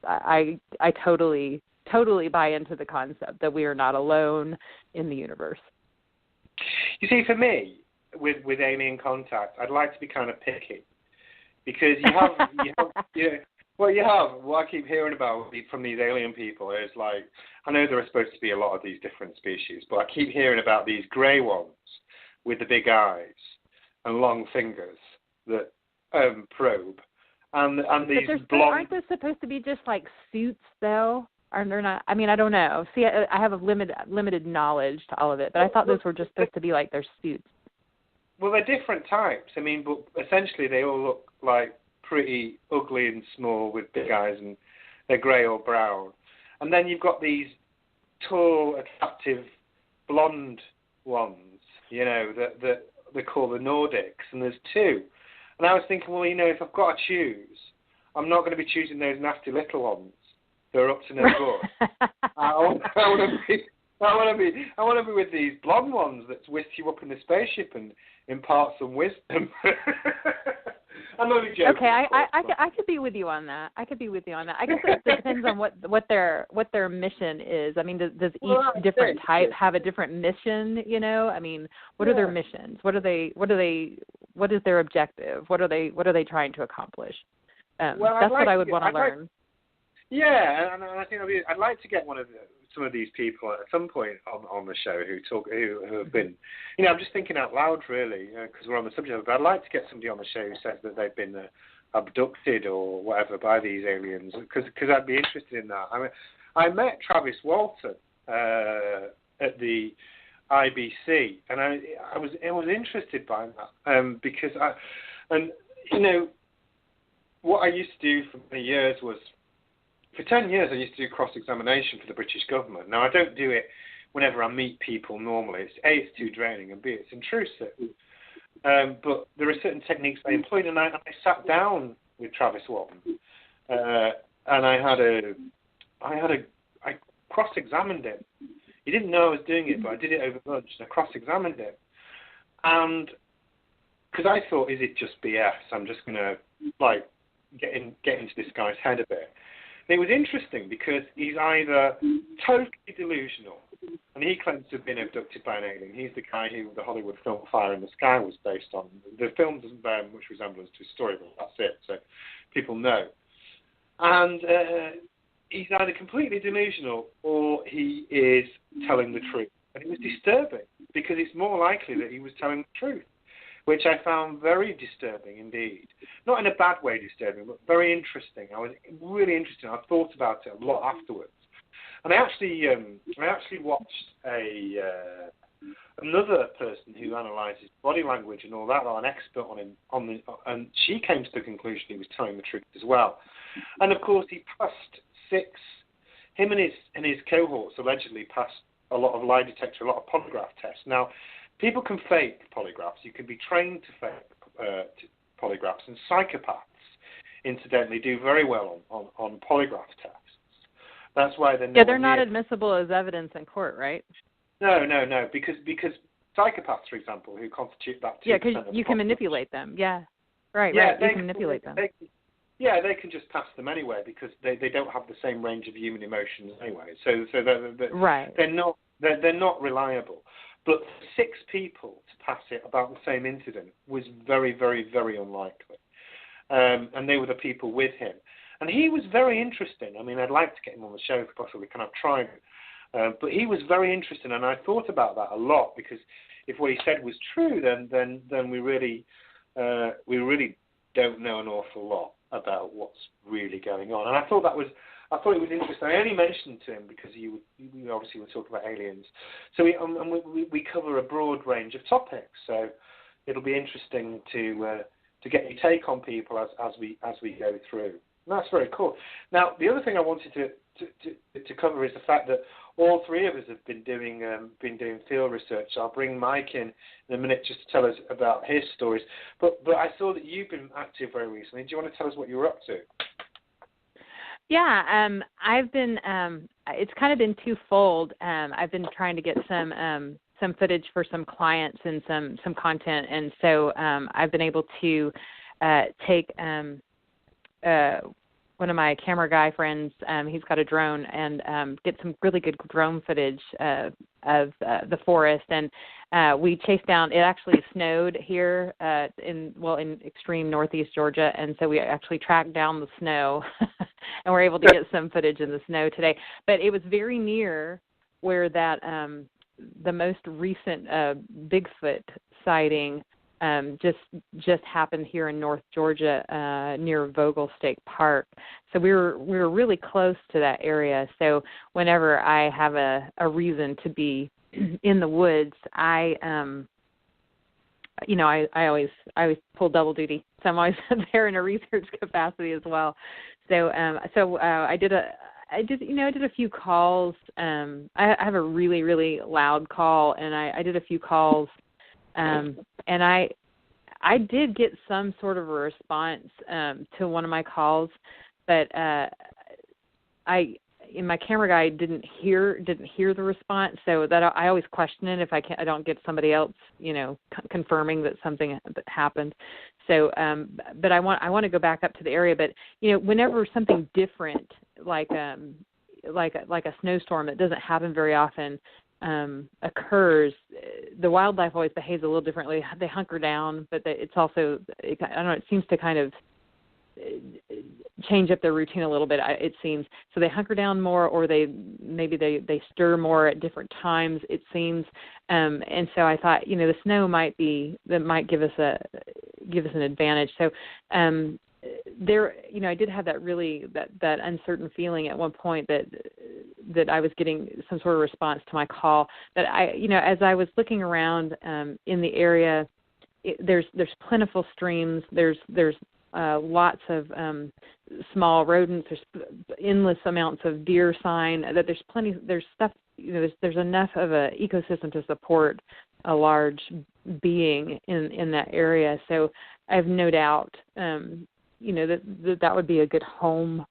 I totally buy into the concept that we are not alone in the universe. You see, for me, with alien contact, I'd like to be kind of picky, because what I keep hearing about from these alien people is like, I know there are supposed to be a lot of these different species, but I keep hearing about these grey ones with the big eyes and long fingers that probe, and these blonde. Aren't they supposed to be just like suits though? Are they not? I mean, I don't know. See, I have a limited knowledge to all of it, but I thought those were just supposed to be like their suits. Well, they're different types. I mean, but essentially they all look like pretty ugly and small with big eyes, and they're grey or brown. And then you've got these tall, attractive, blonde ones, that they call the Nordics, and there's two. And I was thinking, well, if I've got to choose, I'm not going to be choosing those nasty little ones. They're up to no good. I want to be with these blonde ones that whisk you up in the spaceship and impart some wisdom. I'm only joking. Okay, I could be with you on that. I guess it depends on what their mission is. I mean, does each different type have a different mission? I mean, what are their missions? What is their objective? What are they trying to accomplish? That's what I would want to learn. Yeah, and I think I'd like to get some of these people at some point on the show who have been, I'm just thinking out loud really, because we're on the subject of it, but I'd like to get somebody on the show who says that they've been abducted or whatever by these aliens, because I'd be interested in that. I mean, I met Travis Walton at the IBC, and I was interested by that because what I used to do for many years was, for 10 years, I used to do cross-examination for the British government. Now, I don't do it whenever I meet people normally. It's too draining, and B, it's intrusive. But there are certain techniques I employed, and I sat down with Travis Walton and I cross-examined him. He didn't know I was doing it, but I did it over lunch, and I cross-examined him. And because I thought, is it just BS? I'm just going to, like, get into this guy's head a bit. And it was interesting because he's either totally delusional, and he claims to have been abducted by an alien. He's the guy who the Hollywood film Fire in the Sky was based on. The film doesn't bear much resemblance to his story, but that's it, so people know. And he's either completely delusional or he is telling the truth. And it was disturbing because it's more likely that he was telling the truth, which I found very disturbing indeed. Not in a bad way disturbing, but very interesting. I was really interested. I thought about it a lot afterwards. And I actually watched another person who analyzes body language and all that, an expert on him, and she came to the conclusion he was telling the truth as well. And of course, he passed him and his cohorts allegedly passed a lot of lie detector, a lot of polygraph tests. Now, people can fake polygraphs. You can be trained to fake polygraphs, and psychopaths, incidentally, do very well on polygraph tests. That's why they're not admissible as evidence in court, right? No, because psychopaths, for example, who constitute that 2%. Yeah, because you can manipulate them. Yeah, right. You can manipulate them. They can just pass them anyway because they don't have the same range of human emotions anyway. So they're not reliable. But for 6 people to pass it about the same incident was very, very, very unlikely. And they were the people with him. And he was very interesting. I mean, I'd like to get him on the show if possibly. Can I try him? But he was very interesting, and I thought about that a lot because if what he said was true, then we really don't know an awful lot about what's really going on. And I thought it was interesting. I only mentioned to him because you obviously were talking about aliens. So we cover a broad range of topics. So it'll be interesting to get your take on people as we go through. And that's very cool. Now, the other thing I wanted to cover is the fact that all 3 of us have been doing field research. I'll bring Mike in a minute just to tell us about his stories. But I saw that you've been active very recently. Do you want to tell us what you were up to? Yeah, I've been. It's kind of been twofold. I've been trying to get some footage for some clients and some content, and so I've been able to take one of my camera guy friends. He's got a drone, and get some really good drone footage of the forest. And we chased down. It actually snowed here in extreme northeast Georgia, and so we actually tracked down the snow, and we're able to get some footage in the snow today. But it was very near where that the most recent Bigfoot sighting just happened here in North Georgia near Vogel State Park. So we were really close to that area. So whenever I have a reason to be in the woods, I always pull double duty. So I'm always there in a research capacity as well. So I did a few calls. I have a really, really loud call, and I did a few calls. And I did get some sort of a response to one of my calls, but my camera guy didn't hear the response, so that I always question it if I don't get somebody else, confirming that something happened. So, but I want to go back up to the area. But whenever something different like a snowstorm that doesn't happen very often occurs, the wildlife always behaves a little differently. They hunker down, but it's also, I don't know, it seems to kind of change up their routine a little bit, it seems. So they hunker down more, or they stir more at different times, it seems. And so I thought, the snow might give us an advantage. So there, I did have that uncertain feeling at one point that I was getting some sort of response to my call. But as I was looking around in the area, there's plentiful streams. There's lots of small rodents. There's endless amounts of deer sign. That there's stuff. There's enough of an ecosystem to support a large being in that area. So I have no doubt. That would be a good home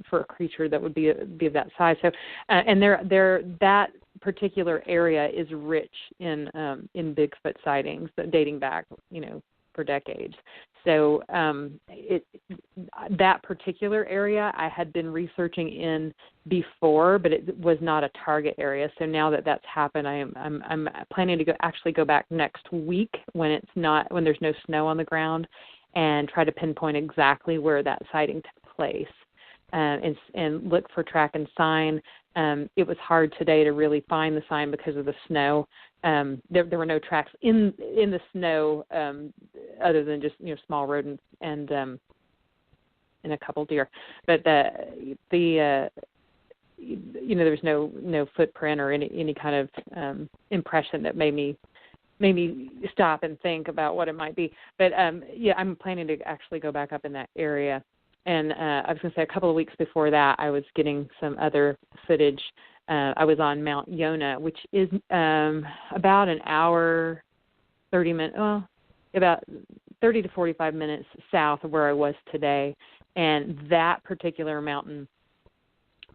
for a creature that would be of that size. So, and that particular area is rich in Bigfoot sightings dating back, for decades. So that particular area I had been researching in before, but it was not a target area. So now that that's happened, I'm planning to go back next week when there's no snow on the ground, and try to pinpoint exactly where that sighting took place, and look for track and sign. It was hard today to really find the sign because of the snow. There were no tracks in the snow other than just small rodents and a couple deer. But there was no footprint or any kind of impression that made me stop and think about what it might be. But I'm planning to actually go back up in that area. And I was going to say a couple of weeks before that, I was getting some other footage. I was on Mount Yonah, which is about an hour, 30 minutes, about 30 to 45 minutes south of where I was today. And that particular mountain,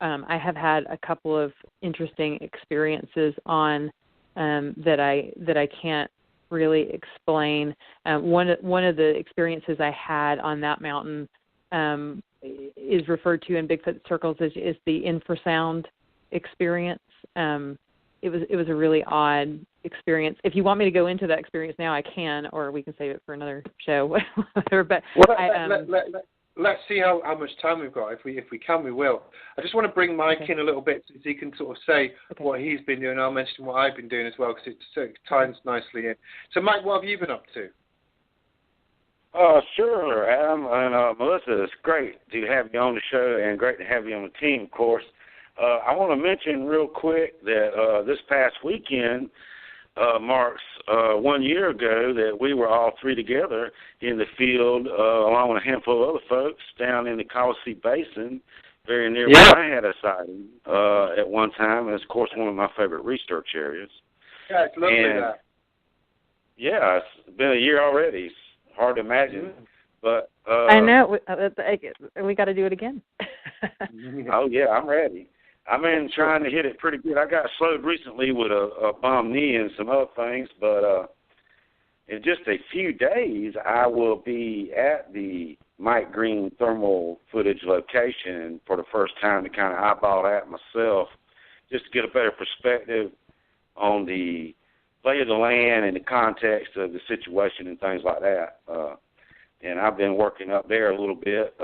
I have had a couple of interesting experiences on that I can't really explain. One of the experiences I had on that mountain is referred to in Bigfoot circles as the infrasound experience. It was a really odd experience. If you want me to go into that experience now, I can, or we can save it for another show. But let's see how much time we've got. If we can, we will. I just want to bring Mike in a little bit so he can sort of say what he's been doing. I'll mention what I've been doing as well, because it ties nicely in. So, Mike, what have you been up to? Sure, Adam and Melissa. It's great to have you on the show, and great to have you on the team, of course. I want to mention real quick that this past weekend marks 1 year ago that we were all three together in the field, along with a handful of other folks down in the Colosea Basin, very near where I had a sighting at one time. And it's, of course, one of my favorite research areas. Yeah, it's lovely that. Yeah, it's been a year already. It's hard to imagine, but I know we got to do it again. Oh yeah, I'm ready. I've been trying to hit it pretty good. I got slowed recently with a bum knee and some other things, but in just a few days, I will be at the Mike Green thermal footage location for the first time to kind of eyeball that myself, just to get a better perspective on the lay of the land and the context of the situation and things like that. And I've been working up there a little bit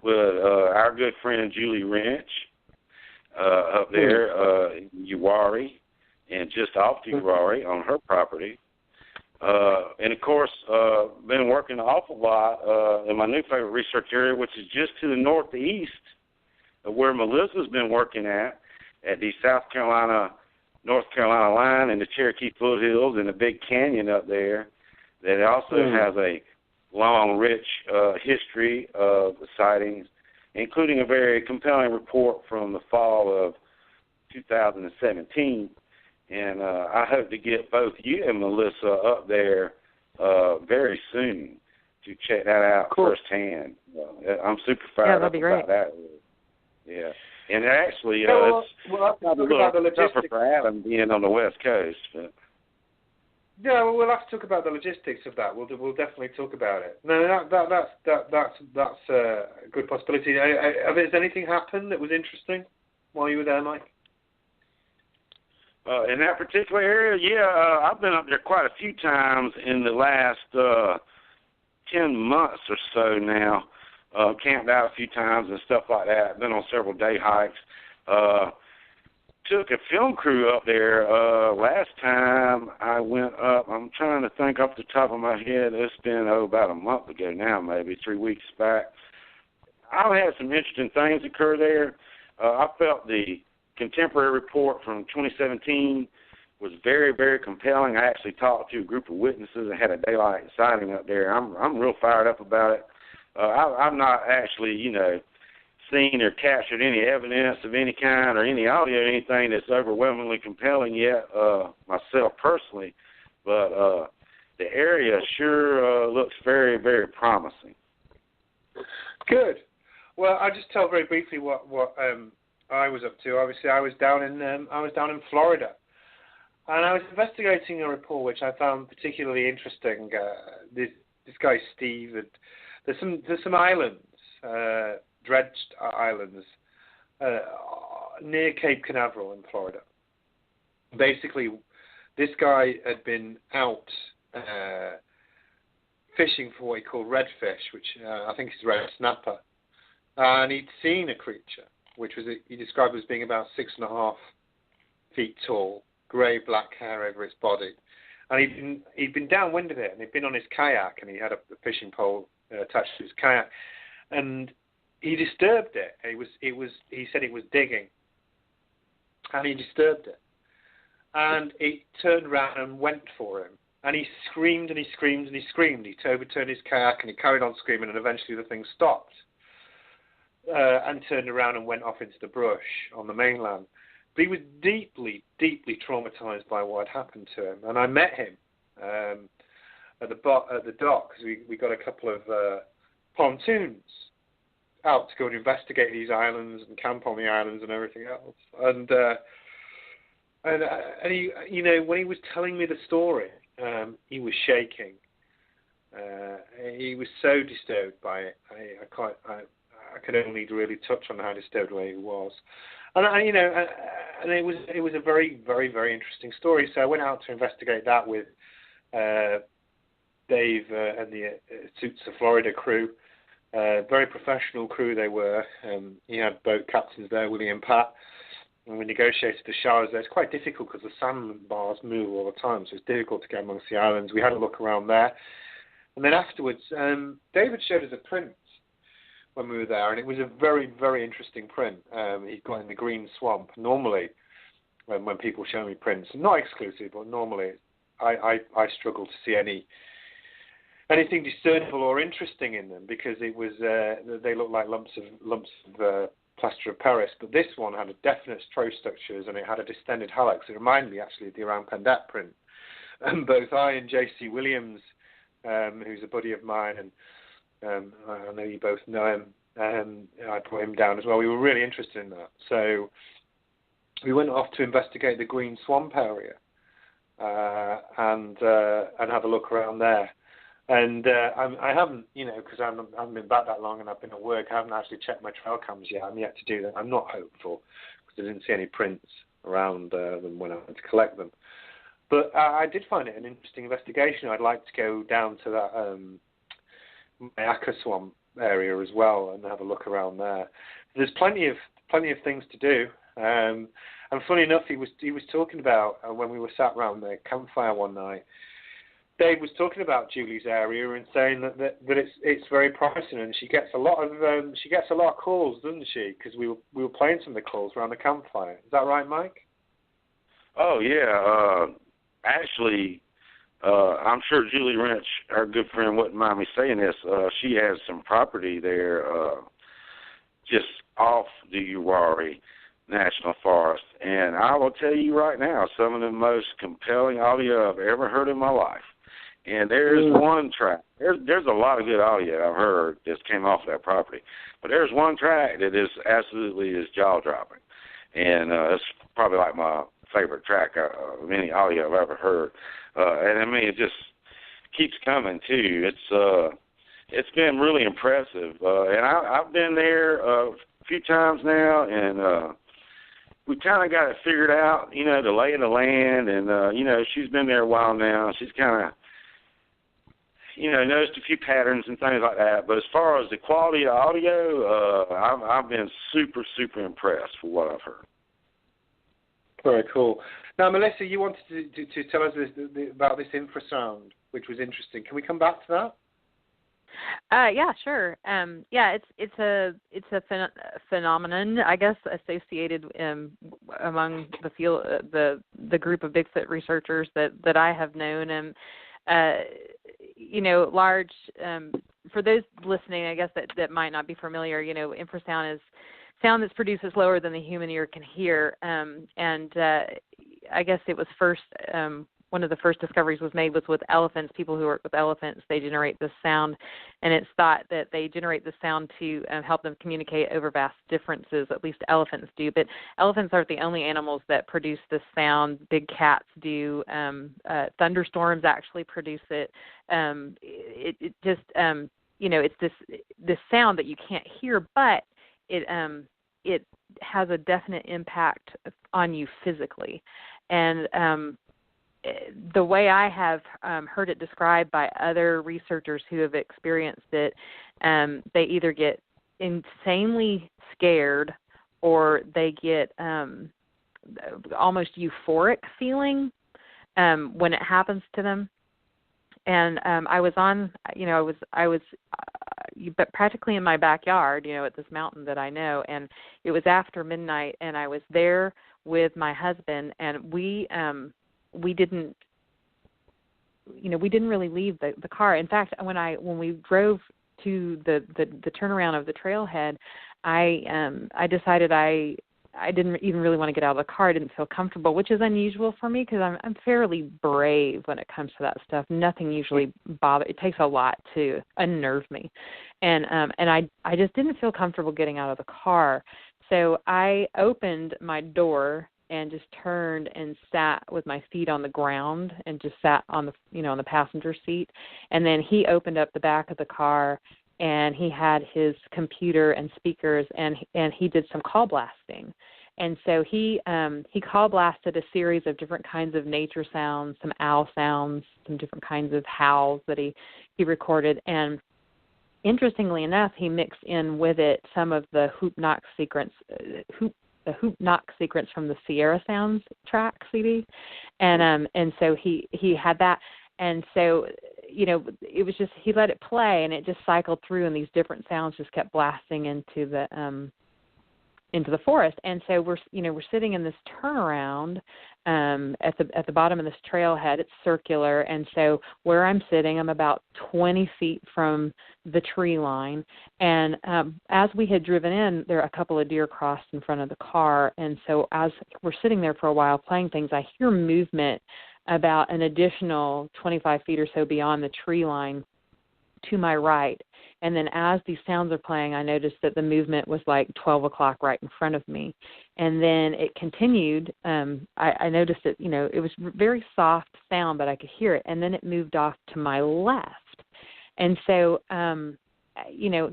with our good friend Julie Wrench up there, Uwharrie, and just off the Uwharrie on her property. And, of course, been working an awful lot in my new favorite research area, which is just to the northeast of where Melissa's been working at the South Carolina North Carolina line and the Cherokee foothills and the big canyon up there. That also has a long, rich history of sightings, including a very compelling report from the fall of 2017. And I hope to get both you and Melissa up there very soon to check that out firsthand. I'm super fired up about that. Yeah. And actually, it's a little tougher for Adam being on the West Coast. But. Yeah, well, we'll have to talk about the logistics of that. We'll definitely talk about it. No, that's a good possibility. Has anything happened that was interesting while you were there, Mike? In that particular area, I've been up there quite a few times in the last 10 months or so now. Camped out a few times and stuff like that. Been on several day hikes. Took a film crew up there last time I went up. I'm trying to think off the top of my head. It's been about a month ago now, maybe 3 weeks back. I've had some interesting things occur there. I felt the contemporary report from 2017 was very, very compelling. I actually talked to a group of witnesses and had a daylight sighting up there. I'm real fired up about it. I've not actually, seen or captured any evidence of any kind or any audio or anything that's overwhelmingly compelling yet, myself personally. But the area sure looks very, very promising. Good. Well, I'll just tell very briefly what I was up to. Obviously, I was down in Florida, and I was investigating a report which I found particularly interesting. This guy Steve, there's some islands, dredged islands, near Cape Canaveral in Florida. Basically, this guy had been out fishing for what he called redfish, which I think is red snapper, and he'd seen a creature, which he described as being about 6.5 feet tall, grey-black hair over its body, and he'd been downwind of it, and he'd been on his kayak, and he had a fishing pole attached to his kayak, and he disturbed it. He said it was digging, and he disturbed it. And it turned around and went for him. And he screamed and he screamed and he screamed. He overturned his kayak and he carried on screaming, and eventually the thing stopped and turned around and went off into the brush on the mainland. But he was deeply, deeply traumatized by what had happened to him. And I met him at the dock, because we got a couple of pontoons out to go and investigate these islands and camp on the islands and everything else. And he, when he was telling me the story, he was shaking. He was so disturbed by it. I could only really touch on how disturbed he was. And it was a very, very, very interesting story. So I went out to investigate that with Dave and the Suits of Florida crew. Very professional crew they were. He had boat captains there, Willie and Pat. And we negotiated the showers there. It's quite difficult because the sandbars move all the time, so it's difficult to get amongst the islands. We had a look around there. And then afterwards, David showed us a print when we were there, and it was a very, very interesting print. He'd got in the green swamp. Normally, when people show me prints, not exclusive, but normally I struggle to see anything discernible or interesting in them, because it was they looked like lumps of plaster of Paris, but this one had a definite toe structures, and it had a distended hallux. It reminded me actually of the Iran Pendet print. And both I and J.C. Williams, who's a buddy of mine, and I know you both know him, I brought him down as well. We were really interested in that. So we went off to investigate the Green Swamp area and have a look around there. And I haven't, because I haven't been back that long and I've been at work, I haven't actually checked my trail cams yet. I'm yet to do that. I'm not hopeful, because I didn't see any prints around them when I went to collect them. But I did find it an interesting investigation. I'd like to go down to that Mayaka Swamp area as well and have a look around there. There's plenty of things to do. And funny enough, he was talking about when we were sat around the campfire one night. Dave was talking about Julie's area and saying that it's very promising, and she gets a lot of calls, doesn't she? Because we were playing some of the calls around the campfire. Is that right, Mike? Oh yeah. Actually, I'm sure Julie Wrench, our good friend, wouldn't mind me saying this. She has some property there, just off the Uwharrie National Forest, and I will tell you right now, some of the most compelling audio I've ever heard in my life. And there's one track. There's a lot of good audio I've heard that came off that property, but there's one track that is absolutely jaw dropping, and it's probably like my favorite track of any audio I've ever heard. And I mean, it just keeps coming too. It's been really impressive, and I've been there a few times now, and we kind of got it figured out, the lay of the land, and she's been there a while now. She's kind of noticed a few patterns and things like that. But as far as the quality of audio, I've been super, super impressed with what I've heard. Very cool. Now, Melissa, you wanted to tell us about this infrasound, which was interesting. Can we come back to that? Yeah, sure. It's a phenomenon, I guess, associated among the field, the group of Bigfoot researchers that I have known. Large. For those listening, I guess that might not be familiar. Infrasound is sound that's produced slower than the human ear can hear, and I guess it was first one of the first discoveries was made was with elephants. People who work with elephants, they generate this sound, and it's thought that they generate this sound to help them communicate over vast differences. At least elephants do, but elephants aren't the only animals that produce this sound. Big cats do. Thunderstorms actually produce it. It just it's this sound that you can't hear, but it has a definite impact on you physically. And the way I have heard it described by other researchers who have experienced it, they either get insanely scared or they get almost euphoric feeling when it happens to them. And I was practically in my backyard, at this mountain that I know, and it was after midnight, and I was there with my husband, and we didn't really leave the car. In fact, when we drove to the turnaround of the trailhead, I decided I didn't even really want to get out of the car. I didn't feel comfortable, which is unusual for me because I'm fairly brave when it comes to that stuff. Nothing usually bothers. It takes a lot to unnerve me, and I just didn't feel comfortable getting out of the car. So I opened my door and just turned and sat with my feet on the ground and just sat on the passenger seat. And then he opened up the back of the car and he had his computer and speakers and he did some call blasting. And so he call blasted a series of different kinds of nature sounds, some owl sounds, some different kinds of howls that he recorded. And interestingly enough, he mixed in with it some of the hoop-knock sequence from the Sierra Sounds track CD, and so he had that, and so it was just he let it play, and it just cycled through, and these different sounds just kept blasting into the forest. And so we're sitting in this turnaround at the bottom of this trailhead. It's circular, and so where I'm sitting, I'm about 20 feet from the tree line. And as we had driven in, there are a couple of deer crossed in front of the car. And so as we're sitting there for a while playing things, I hear movement about an additional 25 feet or so beyond the tree line to my right. And then as these sounds are playing, I noticed that the movement was like 12 o'clock right in front of me. And then it continued. I noticed that, it was very soft sound, but I could hear it. And then it moved off to my left. And so,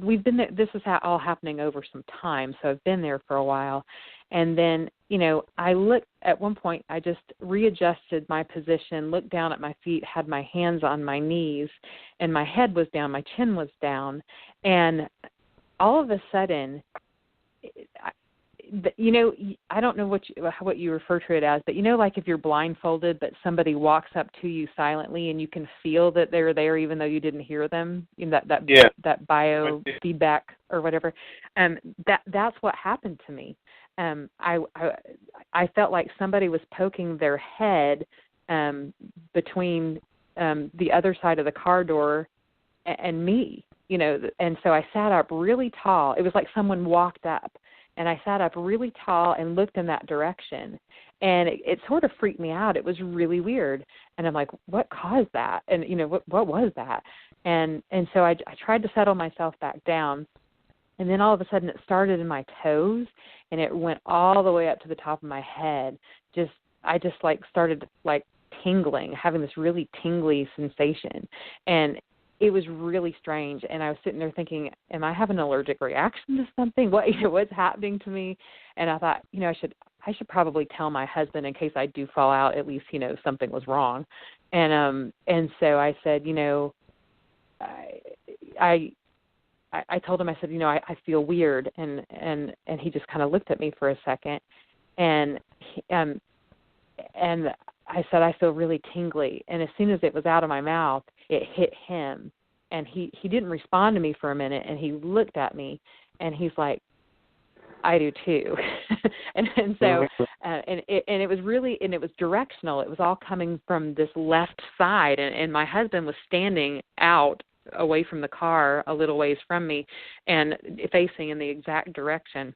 we've been there. This is all happening over some time. So I've been there for a while. And then, I looked at one point, I just readjusted my position, looked down at my feet, had my hands on my knees, and my head was down, my chin was down. And all of a sudden, I don't know what you refer to it as, but like if you're blindfolded, but somebody walks up to you silently and you can feel that they're there even though you didn't hear them, that biofeedback or whatever. That's what happened to me. I felt like somebody was poking their head between the other side of the car door and me, and so I sat up really tall. It was like someone walked up. And I sat up really tall and looked in that direction. And it sort of freaked me out. It was really weird. And I'm like, what caused that? And, what was that? And so I tried to settle myself back down. And then all of a sudden it started in my toes, and it went all the way up to the top of my head. I just started tingling, having this really tingly sensation. And it was really strange, and I was sitting there thinking, am I having an allergic reaction to something? What's happening to me? And I thought, I should probably tell my husband in case I do fall out, at least, something was wrong. And so I said, I told him, I said, I feel weird, and he just kind of looked at me for a second, and I said, I feel really tingly. And as soon as it was out of my mouth, it hit him. And he didn't respond to me for a minute, and he looked at me, and he's like, I do too. and so, and it was really, and it was directional. It was all coming from this left side. And my husband was standing out away from the car a little ways from me and facing in the exact direction.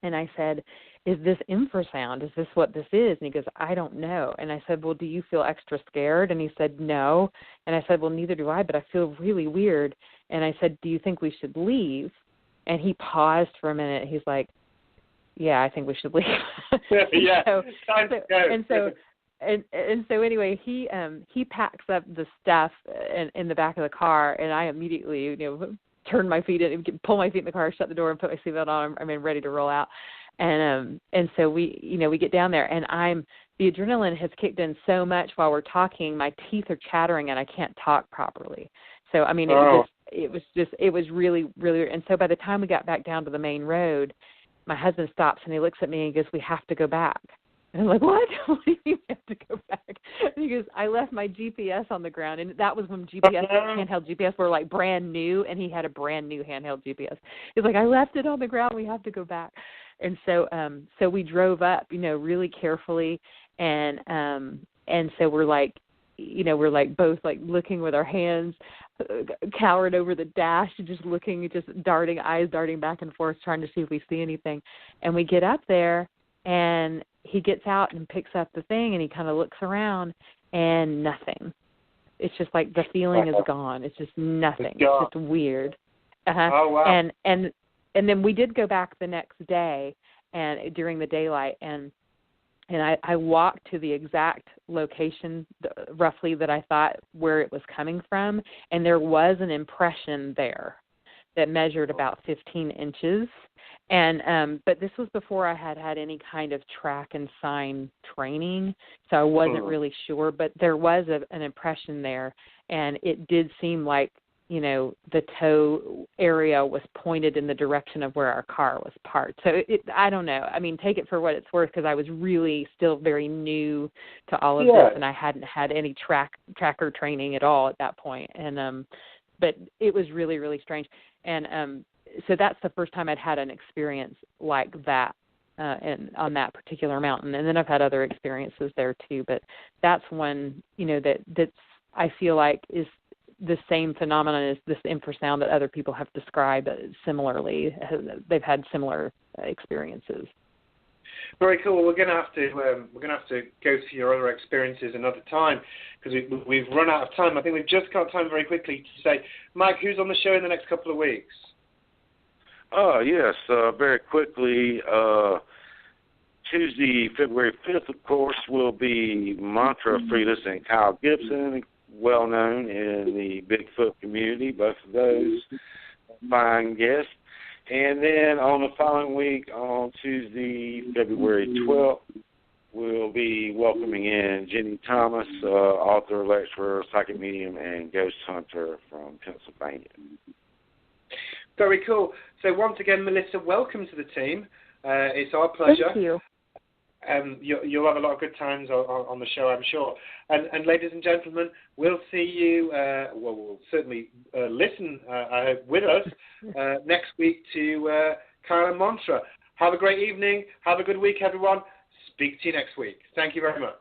And I said, is this infrasound? Is this what this is? And he goes, I don't know. And I said, well, do you feel extra scared? And he said, no. And I said, well, neither do I, but I feel really weird. And I said, do you think we should leave? And he paused for a minute. He's like, yeah, I think we should leave. Yeah, time to go. And so anyway, he packs up the stuff in the back of the car, and I immediately, turn my feet in, pull my feet in the car, shut the door, and put my seatbelt on. I'm ready to roll out. And so we get down there, and the adrenaline has kicked in so much while we're talking. My teeth are chattering, and I can't talk properly. So I mean, it was really, really. And so by the time we got back down to the main road, my husband stops and he looks at me and he goes, "We have to go back." And I'm like, what? What do you mean we have to go back? And he goes, I left my GPS on the ground. And that was when handheld GPS were like brand new, and he had a brand new handheld GPS. He's like, I left it on the ground. We have to go back. And so we drove up, really carefully. And so we're like both like looking with our hands cowered over the dash, just looking, eyes darting back and forth, trying to see if we see anything. And we get up there, and he gets out and picks up the thing, and he kind of looks around, and nothing. It's just like the feeling is gone. It's just nothing. It's just weird. Oh, wow. And then we did go back the next day, and during the daylight, and I walked to the exact location roughly that I thought where it was coming from, and there was an impression there that measured about 15 inches. And but this was before I had any kind of track and sign training, so I wasn't really sure. But there was an impression there, and it did seem like, the toe area was pointed in the direction of where our car was parked. So I don't know. I mean, take it for what it's worth, because I was really still very new to all of this, and I hadn't had any tracker training at all at that point. And but it was really, really strange. And so that's the first time I'd had an experience like that and on that particular mountain. And then I've had other experiences there too, but that's one, that's I feel like is the same phenomenon as this infrasound that other people have described similarly. They've had similar experiences. Very cool. We're going to have to go through your other experiences another time, because we've run out of time. I think we've just got time very quickly to say, Mike, who's on the show in the next couple of weeks? Yes, very quickly. Tuesday, February 5th, of course, will be Mantra Freitas and Kyle Gibson, well known in the Bigfoot community, both of those fine guests. And then on the following week, on Tuesday, February 12th, we'll be welcoming in Jenny Thomas, author, lecturer, psychic medium, and ghost hunter from Pennsylvania. Very cool. So once again, Melissa, welcome to the team. It's our pleasure. Thank you. You'll have a lot of good times on the show, I'm sure. And ladies and gentlemen, we'll see you, we'll certainly listen, I hope, with us next week to Kyle and Mantra. Have a great evening. Have a good week, everyone. Speak to you next week. Thank you very much.